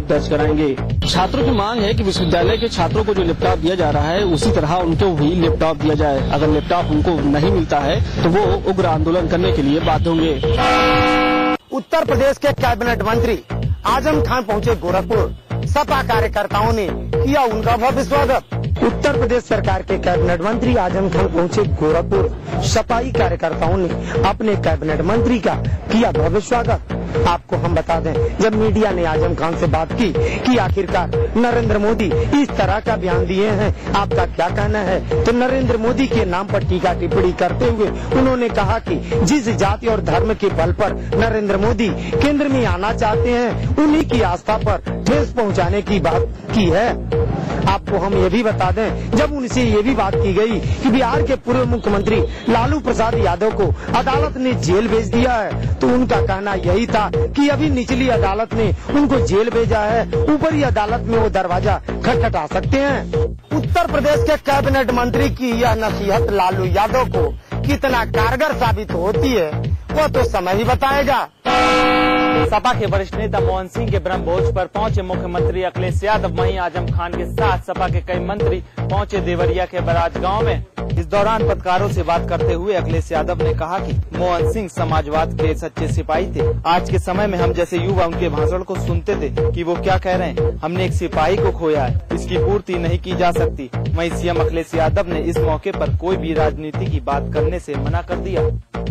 दर्ज कराएंगे। छात्रों की मांग है कि विश्वविद्यालय के छात्रों को जो लैपटॉप दिया जा रहा है उसी तरह उनको भी लैपटॉप दिया जाए। अगर लैपटॉप उनको नहीं मिलता है तो वो उग्र आंदोलन करने के लिए बाध्य होंगे। उत्तर प्रदेश के कैबिनेट मंत्री आजम खान पहुंचे गोरखपुर। सपा कार्यकर्ताओं ने किया उनका भव्य स्वागत। उत्तर प्रदेश सरकार के कैबिनेट मंत्री आजम खान पहुंचे गोरखपुर। सपाई कार्यकर्ताओं ने अपने कैबिनेट मंत्री का किया भव्य स्वागत। आपको हम बता दें, जब मीडिया ने आजम खान से बात की कि आखिरकार नरेंद्र मोदी इस तरह का बयान दिए हैं, आपका क्या कहना है, तो नरेंद्र मोदी के नाम पर टीका टिप्पणी करते हुए उन्होंने कहा कि जिस जाति और धर्म के बल पर नरेंद्र मोदी केंद्र में आना चाहते हैं, उन्हीं की आस्था पर ठेस पहुंचाने की बात की है। आपको हम ये भी बता दें, जब उनसे ये भी बात की गई कि बिहार के पूर्व मुख्यमंत्री लालू प्रसाद यादव को अदालत ने जेल भेज दिया है, तो उनका कहना यही था कि अभी निचली अदालत ने उनको जेल भेजा है, ऊपरी अदालत में वो दरवाजा खटखटा सकते हैं। उत्तर प्रदेश के कैबिनेट मंत्री की यह नसीहत लालू यादव को कितना कारगर साबित होती है वो तो समय ही बताएगा। सपा के वरिष्ठ नेता मोहन सिंह के ब्रह्मभोज पर पहुंचे मुख्यमंत्री अखिलेश यादव। वहीं आजम खान के साथ सपा के कई मंत्री पहुंचे देवरिया के बराज गांव में। इस दौरान पत्रकारों से बात करते हुए अखिलेश यादव ने कहा कि मोहन सिंह समाजवाद के सच्चे सिपाही थे। आज के समय में हम जैसे युवा उनके भाषण को सुनते थे कि वो क्या कह रहे हैं। हमने एक सिपाही को खोया है, इसकी पूर्ति नहीं की जा सकती। वहीं सीएम अखिलेश यादव ने इस मौके पर कोई भी राजनीति की बात करने से मना कर दिया।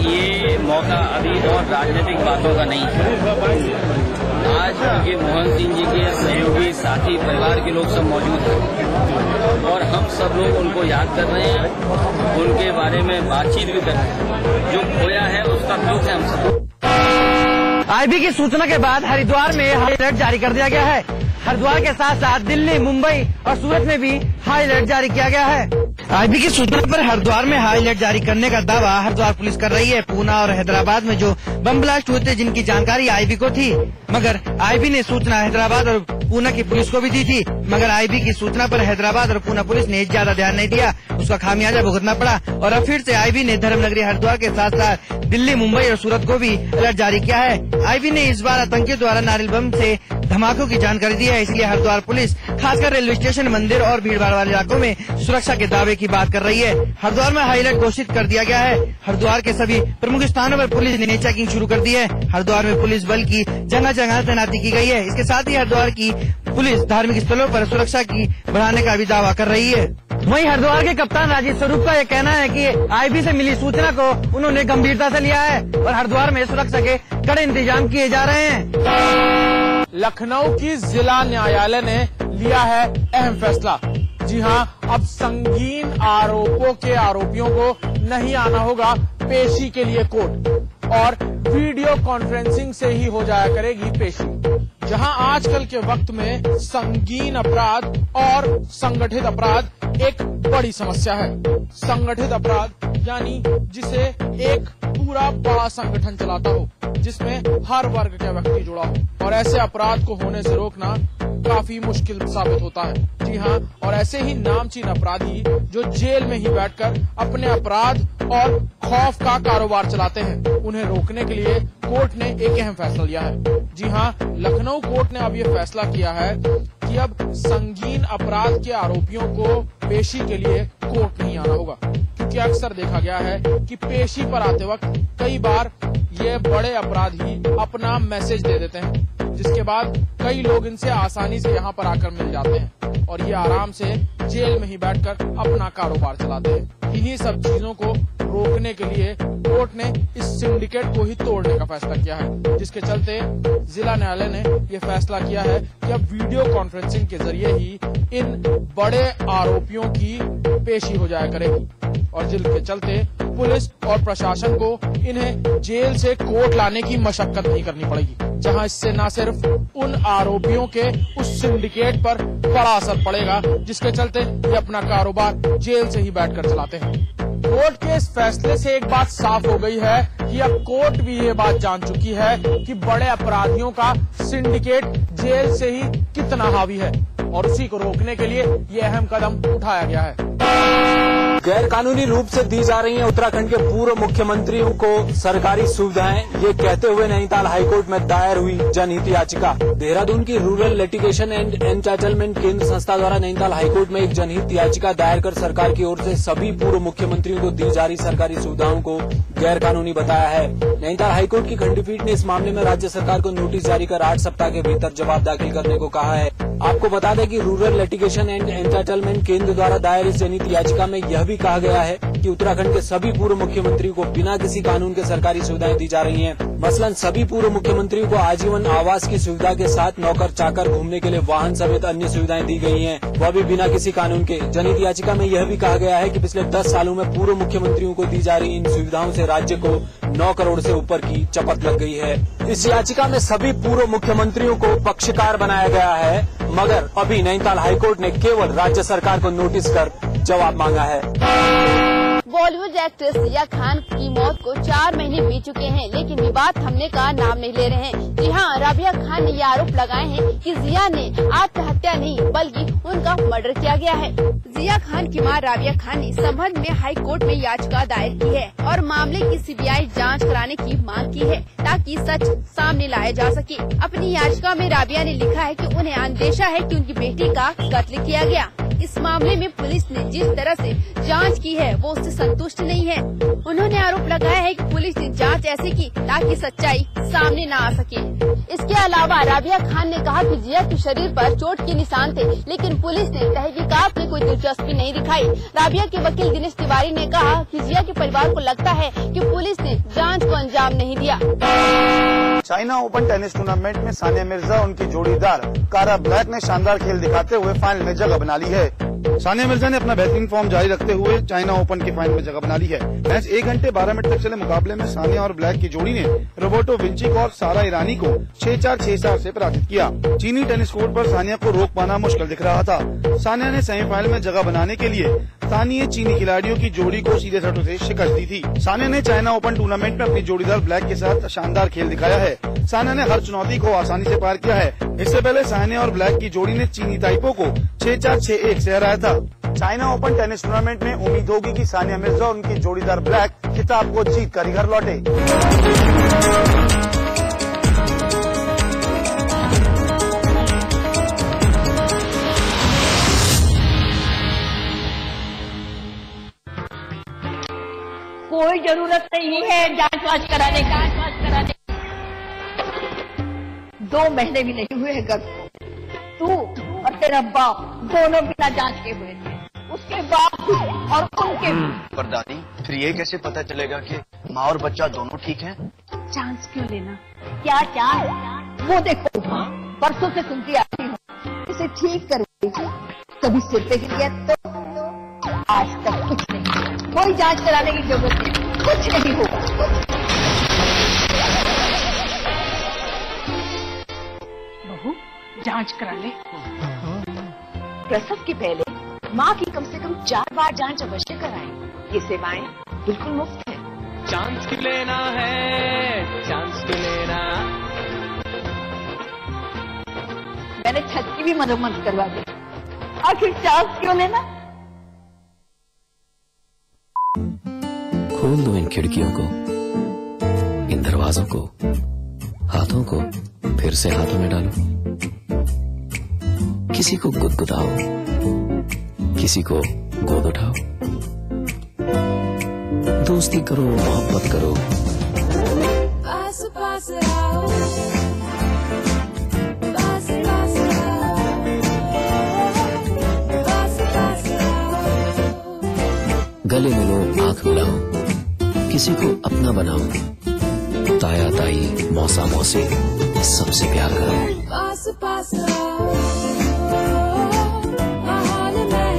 ये मौका अभी और राजनीतिक बातों का नहीं है। आज उनके मोहन सिंह जी के सहयोगी साथी परिवार के लोग सब मौजूद हैं और हम सब लोग उनको याद कर रहे हैं, उनके बारे में बातचीत भी कर रहे हैं। जो खोया है उसका दुख है हम सब। आईबी की सूचना के बाद हरिद्वार में हाई अलर्ट जारी कर दिया गया है। हरिद्वार के साथ साथ दिल्ली, मुंबई और सूरत में भी हाई अलर्ट जारी किया गया है। आईबी की सूचना पर हरिद्वार में हाई अलर्ट जारी करने का दावा हरिद्वार पुलिस कर रही है। पूना और हैदराबाद में जो बम ब्लास्ट हुए थे, जिनकी जानकारी आईबी को थी, मगर आईबी ने सूचना हैदराबाद और पूना की पुलिस को भी दी थी, मगर आईबी की सूचना पर हैदराबाद और पूना पुलिस ने ज्यादा ध्यान नहीं दिया। उसका खामियाजा भुगतना पड़ा और अब फिर से आईबी ने धर्मनगरी हरिद्वार के साथ साथ दिल्ली, मुंबई और सूरत को भी अलर्ट जारी किया है। आईबी ने इस बार आतंकियों द्वारा नारियल बम से धमाकों की जानकारी दी है, इसलिए हरिद्वार पुलिस खासकर रेलवे स्टेशन, मंदिर और भीड़भाड़ वाले इलाकों में सुरक्षा के दावे की बात कर रही है। हरिद्वार में हाई अलर्ट घोषित कर दिया गया है। हरिद्वार के सभी प्रमुख स्थानों पर पुलिस ने चेकिंग शुरू कर दी है। हरिद्वार में पुलिस बल की जगह जगह तैनाती की गई है। इसके साथ ही हरिद्वार की पुलिस धार्मिक स्थलों पर सुरक्षा की बढ़ाने का भी दावा कर रही है। वहीं हरिद्वार के कप्तान राजीव स्वरूप का ये कहना है कि आईबी से मिली सूचना को उन्होंने गंभीरता से लिया है और हरिद्वार में सुरक्षा के कड़े इंतजाम किए जा रहे हैं। लखनऊ की जिला न्यायालय ने लिया है अहम फैसला। जी हां, अब संगीन आरोपों के आरोपियों को नहीं आना होगा पेशी के लिए कोर्ट और वीडियो कॉन्फ्रेंसिंग से ही हो जाया करेगी पेशी। जहां आजकल के वक्त में संगीन अपराध और संगठित अपराध एक बड़ी समस्या है। संगठित अपराध यानी जिसे एक पूरा बड़ा संगठन चलाता हो, जिसमें हर वर्ग के व्यक्ति जुड़ा हो, और ऐसे अपराध को होने से रोकना काफी मुश्किल साबित होता है। जी हाँ, और ऐसे ही नामचीन अपराधी जो जेल में ही बैठकर अपने अपराध और खौफ का कारोबार चलाते हैं, उन्हें रोकने के लिए कोर्ट ने एक अहम फैसला लिया है। जी हाँ, लखनऊ कोर्ट ने अब ये फैसला किया है कि अब संगीन अपराध के आरोपियों को पेशी के लिए कोर्ट नहीं आना होगा, क्योंकि अक्सर देखा गया है कि पेशी पर आते वक्त कई बार ये बड़े अपराधी अपना मैसेज दे देते हैं, जिसके बाद कई लोग इनसे आसानी से यहाँ पर आकर मिल जाते हैं और ये आराम से जेल में ही बैठकर अपना कारोबार चलाते हैं। इन्हीं सब चीजों को रोकने के लिए कोर्ट ने इस सिंडिकेट को ही तोड़ने का फैसला किया है, जिसके चलते जिला न्यायालय ने यह फैसला किया है कि अब वीडियो कॉन्फ्रेंसिंग के जरिए ही इन बड़े आरोपियों की पेशी हो जाया करेगी और जिसके चलते पुलिस और प्रशासन को इन्हें जेल से कोर्ट लाने की मशक्कत नहीं करनी पड़ेगी, जहां इससे न सिर्फ उन आरोपियों के उस सिंडिकेट पर बड़ा असर पड़ेगा, जिसके चलते ये अपना कारोबार जेल से ही बैठकर चलाते हैं। कोर्ट के इस फैसले से एक बात साफ हो गई है कि अब कोर्ट भी ये बात जान चुकी है कि बड़े अपराधियों का सिंडिकेट जेल से ही कितना हावी है और उसी को रोकने के लिए ये अहम कदम उठाया गया है। गैर कानूनी रूप से दी जा रही हैं उत्तराखंड के पूर्व मुख्यमंत्रियों को सरकारी सुविधाएं, ये कहते हुए नैनीताल हाईकोर्ट में दायर हुई जनहित याचिका। देहरादून की रूरल लिटिगेशन एंड एंटाइटलमेंट केंद्र संस्था द्वारा नैनीताल हाईकोर्ट में एक जनहित याचिका दायर कर सरकार की ओर से सभी पूर्व मुख्यमंत्रियों को दी जा रही सरकारी सुविधाओं को गैर कानूनी बताया है। नैनीताल हाईकोर्ट की खंडपीठ ने इस मामले में राज्य सरकार को नोटिस जारी कर 8 सप्ताह के भीतर जवाब दाखिल करने को कहा है। आपको बता दें कि रूरल लिटिगेशन एंड एंटाइटलमेंट केंद्र द्वारा दायर इस जनहित याचिका में यह भी कहा गया है कि उत्तराखंड के सभी पूर्व मुख्यमंत्रियों को बिना किसी कानून के सरकारी सुविधाएं दी जा रही हैं। मसलन सभी पूर्व मुख्यमंत्रियों को आजीवन आवास की सुविधा के साथ नौकर चाकर घूमने के लिए वाहन समेत अन्य सुविधाएं दी गई हैं, वह भी बिना किसी कानून के। जनहित याचिका में यह भी कहा गया है कि पिछले 10 सालों में पूर्व मुख्यमंत्रियों को दी जा रही इन सुविधाओं से राज्य को 9 करोड़ से ऊपर की चपत लग गई है। इस याचिका में सभी पूर्व मुख्यमंत्रियों को पक्षकार बनाया गया है, मगर अभी नैनीताल हाईकोर्ट ने केवल राज्य सरकार को नोटिस कर जवाब मांगा है। बॉलीवुड एक्ट्रेस जिया खान की मौत को 4 महीने बीत चुके हैं, लेकिन विवाद थमने का नाम नहीं ले रहे हैं। जी हाँ, राबिया खान ने ये आरोप लगाए हैं कि जिया ने आत्महत्या नहीं बल्कि उनका मर्डर किया गया है। जिया खान की मां राबिया खान ने इस संबंध में हाई कोर्ट में याचिका दायर की है और मामले की सीबीआई जांच कराने की मांग की है ताकि सच सामने लाया जा सके। अपनी याचिका में राबिया ने लिखा है कि उन्हें अंदेशा है कि उनकी बेटी का कत्ल किया गया। इस मामले में पुलिस ने जिस तरह से जांच की है वो उससे संतुष्ट नहीं है। उन्होंने आरोप लगाया है कि पुलिस ने जांच ऐसे की ताकि सच्चाई सामने न आ सके। इसके अलावा राबिया खान ने कहा कि जिया के शरीर पर चोट के निशान थे, लेकिन पुलिस ने तहकीकात में कोई दिलचस्पी नहीं दिखाई। राबिया के वकील दिनेश तिवारी ने कहा कि जिया के परिवार को लगता है कि पुलिस ने जांच को अंजाम नहीं दिया। चाइना ओपन टेनिस टूर्नामेंट में सानिया मिर्जा और उनकी जोड़ीदार कारा ब्लैक ने शानदार खेल दिखाते हुए फाइनल में जगह बना ली है। सानिया मिर्जा ने अपना बेहतरीन फॉर्म जारी रखते हुए चाइना ओपन के फाइनल में जगह बना ली है। मैच 1 घंटे 12 मिनट तक चले मुकाबले में सानिया और ब्लैक की जोड़ी ने रोबर्टो विंचिक और सारा ईरानी को 6-4, 6-7 से पराजित किया। चीनी टेनिस कोर्ट पर सानिया को रोक पाना मुश्किल दिख रहा था। सानिया ने सेमीफाइनल में जगह बनाने के लिए स्थानीय चीनी खिलाड़ियों की जोड़ी को सीधे सटों से शिकस्त दी थी। सानिया ने चाइना ओपन टूर्नामेंट में अपनी जोड़ीदार ब्लैक के साथ शानदार खेल दिखाया है। सानिया ने हर चुनौती को आसानी से पार किया है। इससे पहले सानिया और ब्लैक की जोड़ी ने चीनी ताइपो को 6-4, 6-1 से हराया था। चाइना ओपन टेनिस टूर्नामेंट में उम्मीद होगी कि सानिया मिर्जा और उनकी जोड़ीदार ब्लैक खिताब को जीत कर घर लौटे। कोई जरूरत नहीं है जांच वाच कराने का। 2 महीने भी नहीं हुए घर को, तू और तेरा बाप दोनों बिना जांच के हुए थे। उसके बाप और उनके पर दादी, फिर ये कैसे पता चलेगा कि माँ और बच्चा दोनों ठीक हैं? चांस क्यों लेना? क्या चांस? वो देखो, परसों से सुनती आती हूँ, इसे ठीक कर दीजिए। कभी सिर पे गिर गया तो आज तक कुछ नहीं। कोई जांच कराने की जरूरत नहीं, कुछ नहीं होगा। बहू, जांच करा ले। प्रसव के पहले माँ की कम से कम 4 बार जांच अवश्य कराएं। ये सेवाएं बिल्कुल मुफ्त है। चांस क्यों लेना है, चांस क्यों लेना। मैंने छत की भी मरम्मत करवा दी, आखिर चांस क्यों लेना। खोल दो इन खिड़कियों को, इन दरवाजों को, हाथों को फिर से हाथों में डालो। किसी को गुदगुदाओ, किसी को गोद उठाओ। दोस्ती करो, मोहब्बत करो। पास पास आओ, पास पास आओ, पास पास आओ। गले मिलो, आंख मिलाओ, किसी को अपना बनाओ। ताया ताई, मौसा मौसी, सबसे प्यार करो। पास पास आओ,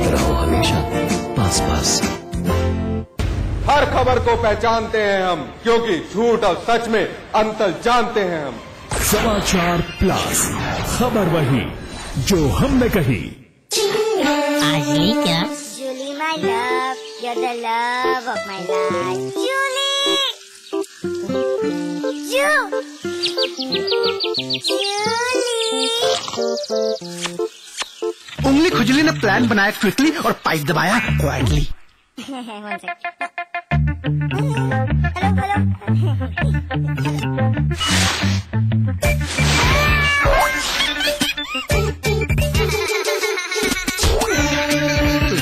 रहो हमेशा पास पास। हर खबर को पहचानते हैं हम, क्योंकि झूठ और सच में अंतर जानते हैं हम। समाचार प्लस, खबर वही जो हमने कही। आज ये क्या? Julie, my love, you're the love of my life. Julie, Julie. उंगली खुजली ने प्लान बनाया क्विकली और पाइप दबाया क्वाइटली।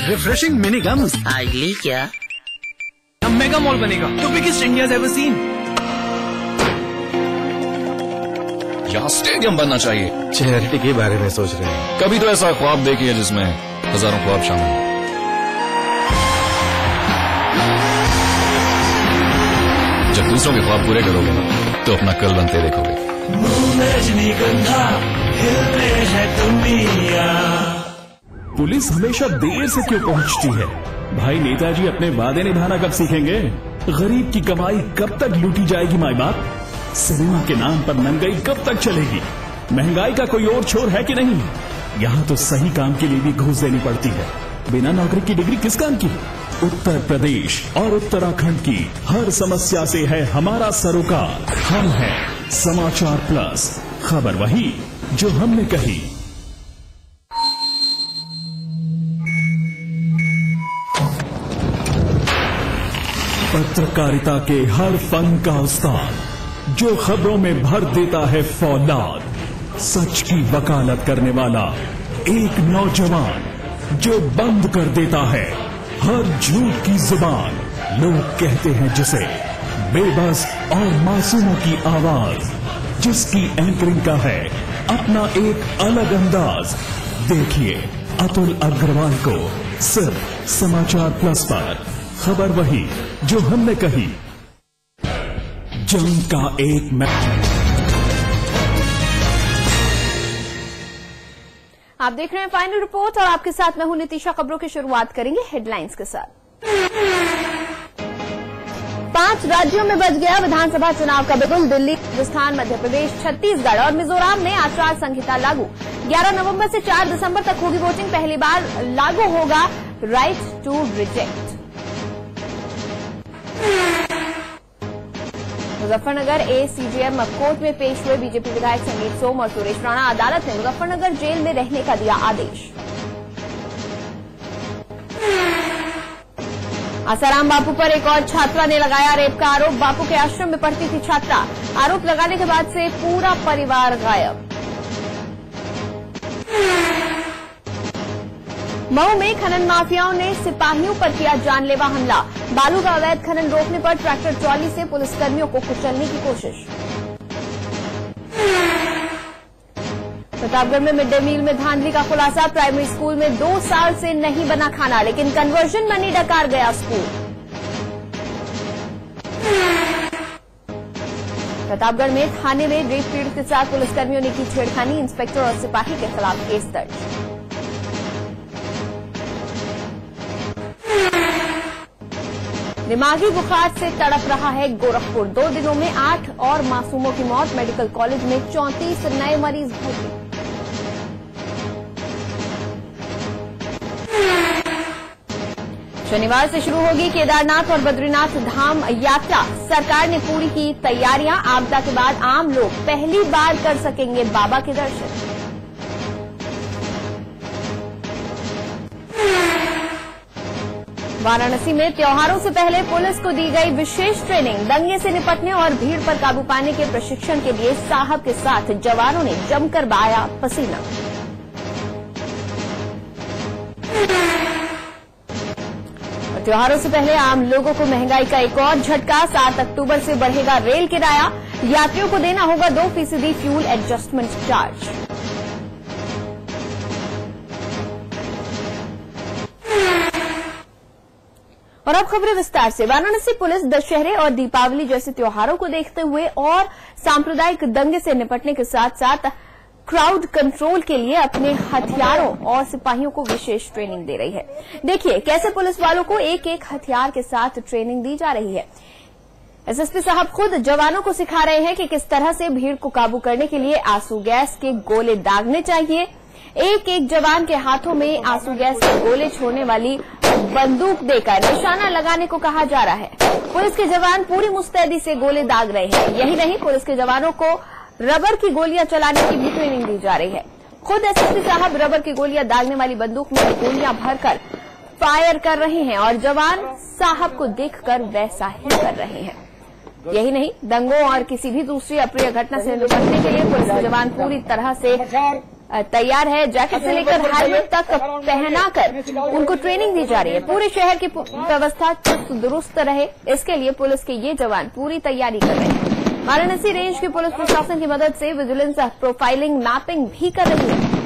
Refreshing mini gums. आगली क्या? मेगा मॉल बनेगा, the biggest India ever seen. यहाँ स्टेडियम बनना चाहिए। चैरिटी के बारे में सोच रहे हैं? कभी तो ऐसा ख्वाब देखिए जिसमें हजारों ख्वाब शामिल हैं। जब दूसरों के ख्वाब पूरे करोगे ना तो अपना कल बनते देखोगे। रजनीगंधा हिलते है दुनिया। पुलिस हमेशा देर से क्यों पहुंचती है? भाई नेताजी अपने वादे निभाना कब सीखेंगे? गरीब की कमाई कब तक लूटी जाएगी माई बाप? सिनेमा के नाम पर नंगाई कब तक चलेगी? महंगाई का कोई और छोर है कि नहीं? यहाँ तो सही काम के लिए भी घूस देनी पड़ती है। बिना नौकरी की डिग्री किस काम की? उत्तर प्रदेश और उत्तराखंड की हर समस्या से है हमारा सरोकार। हम हैं समाचार प्लस, खबर वही जो हमने कही। पत्रकारिता के हर फन का उस्ताद जो खबरों में भर देता है फौलाद, सच की वकालत करने वाला एक नौजवान जो बंद कर देता है हर झूठ की जुबान। लोग कहते हैं जिसे बेबस और मासूमों की आवाज, जिसकी एंकरिंग का है अपना एक अलग अंदाज। देखिए अतुल अग्रवाल को सिर्फ समाचार प्लस पर। खबर वही जो हमने कही। जंग का एक मैच। आप देख रहे हैं फाइनल रिपोर्ट और आपके साथ मैं हूं नितिशा। खबरों की शुरुआत करेंगे हेडलाइंस के साथ। 5 राज्यों में बच गया विधानसभा चुनाव का बिगुल। दिल्ली, राजस्थान, मध्य प्रदेश, छत्तीसगढ़ और मिजोरम में आचार संहिता लागू। 11 नवंबर से 4 दिसंबर तक होगी वोटिंग। पहली बार लागू होगा right to reject. Muzaffarnagar ACJM court में पेश हुए बीजेपी विधायक संगीत सोम और सुरेश राणा। अदालत ने मुजफ्फरनगर जेल में रहने का दिया आदेश। आसाराम बापू पर एक और छात्रा ने लगाया रेप का आरोप। बापू के आश्रम में पढ़ती थी छात्रा। आरोप लगाने के बाद से पूरा परिवार गायब। मऊ में खनन माफियाओं ने सिपाहियों पर किया जानलेवा हमला। बालू का अवैध खनन रोकने पर ट्रैक्टर ट्रॉली से पुलिसकर्मियों को कुचलने की कोशिश। प्रतापगढ़ में मिड डे मील में धांधली का खुलासा। प्राइमरी स्कूल में 2 साल से नहीं बना खाना, लेकिन कन्वर्जन मनी डकार गया स्कूल। प्रतापगढ़ में थाने में रेप पीड़ित के साथ पुलिसकर्मियों ने की छेड़खानी। इंस्पेक्टर और सिपाही के खिलाफ केस दर्ज। दिमागी बुखार से तड़प रहा है गोरखपुर। 2 दिनों में 8 और मासूमों की मौत। मेडिकल कॉलेज में 34 नए मरीज भर्ती। शनिवार से शुरू होगी केदारनाथ और बद्रीनाथ धाम यात्रा। सरकार ने पूरी की तैयारियां। आपदा के बाद आम लोग पहली बार कर सकेंगे बाबा के दर्शन। वाराणसी में त्योहारों से पहले पुलिस को दी गई विशेष ट्रेनिंग। दंगे से निपटने और भीड़ पर काबू पाने के प्रशिक्षण के लिए साहब के साथ जवानों ने जमकर बहाया पसीना। त्योहारों से पहले आम लोगों को महंगाई का एक और झटका। 7 अक्टूबर से बढ़ेगा रेल किराया। यात्रियों को देना होगा 2% फ्यूल एडजस्टमेंट चार्ज। और अब खबरें विस्तार से। वाराणसी पुलिस दशहरे और दीपावली जैसे त्योहारों को देखते हुए और सांप्रदायिक दंगे से निपटने के साथ साथ क्राउड कंट्रोल के लिए अपने हथियारों और सिपाहियों को विशेष ट्रेनिंग दे रही है। देखिए कैसे पुलिस वालों को एक एक हथियार के साथ ट्रेनिंग दी जा रही है। एसएसपी साहब खुद जवानों को सिखा रहे हैं कि किस तरह से भीड़ को काबू करने के लिए आंसू गैस के गोले दागने चाहिए। एक एक जवान के हाथों में आंसू गैस के गोले छोड़ने वाली बंदूक देकर निशाना लगाने को कहा जा रहा है। पुलिस के जवान पूरी मुस्तैदी से गोले दाग रहे हैं। यही नहीं, पुलिस के जवानों को रबर की गोलियां चलाने की भी ट्रेनिंग दी जा रही है। खुद एसएसपी साहब रबर की गोलियां दागने वाली बंदूक में गोलियां भरकर फायर कर रहे हैं और जवान साहब को देखकर वैसा ही कर रहे हैं। यही नहीं, दंगों और किसी भी दूसरी अप्रिय घटना से निपटने के लिए पुलिस के जवान पूरी तरह से तैयार है। जैकेट से लेकर हेलमेट तक पहनाकर उनको ट्रेनिंग दी जा रही है। पूरे शहर की व्यवस्था चुस्त दुरुस्त रहे, इसके लिए पुलिस के ये जवान पूरी तैयारी कर रहे हैं। वाराणसी रेंज की पुलिस प्रशासन की मदद से विजिलेंस प्रोफाइलिंग मैपिंग भी कर रही है।